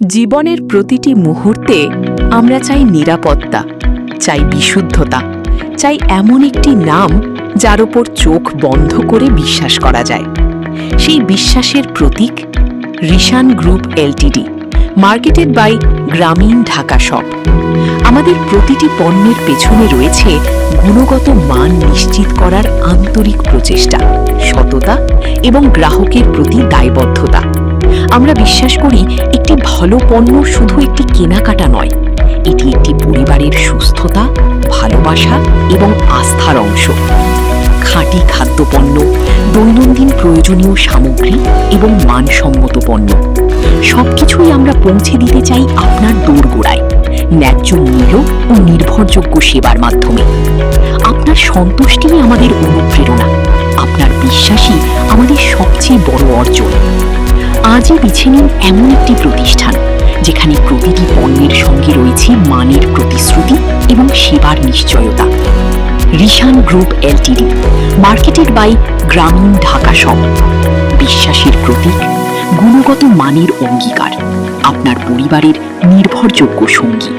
জীবনের প্রতিটি মুহূর্তে আমরা চাই নিরাপত্তা, চাই বিশুদ্ধতা, চাই এমন একটি নাম যার ওপর চোখ বন্ধ করে বিশ্বাস করা যায়। সেই বিশ্বাসের প্রতীক Rishan group LTD, marketed by Grameen Dhaka shop. আমাদের প্রতিটি পণ্যের পেছনে রয়েছে গুণগত মান নিশ্চিত করার আন্তরিক প্রচেষ্টা, সততা এবং গ্রাহকের প্রতি দায়বদ্ধতা। আমরা বিশ্বাস করি একটি ভালো পণ্য শুধু একটি কেনাকাটা নয়, এটি একটি পরিবারের সুস্থতা, ভালোবাসা এবং আস্থার অংশ। খাঁটি খাদ্যপণ্য, দৈনন্দিন প্রয়োজনীয় সামগ্রী এবং মানসম্মত পণ্য সবকিছুই আমরা পৌঁছে দিতে চাই আপনার দোরগোড়ায়, ন্যায্য মূল্য ও নির্ভরযোগ্য সেবার মাধ্যমে। আপনার সন্তুষ্টিই আমাদের অনুপ্রেরণা, আপনার বিশ্বাসই আমাদের সবচেয়ে বড় অর্জন। আজই বেছে নিন এমন একটি প্রতিষ্ঠান যেখানে প্রতিটি পণ্যের সঙ্গে রয়েছে মানের প্রতিশ্রুতি এবং সেবার নিশ্চয়তা। Rishan group LTD, marketed by Grameen Dhaka shop. বিশ্বাসের প্রতীক, গুণগত মানের অঙ্গীকার, আপনার পরিবারের নির্ভরযোগ্য সঙ্গী।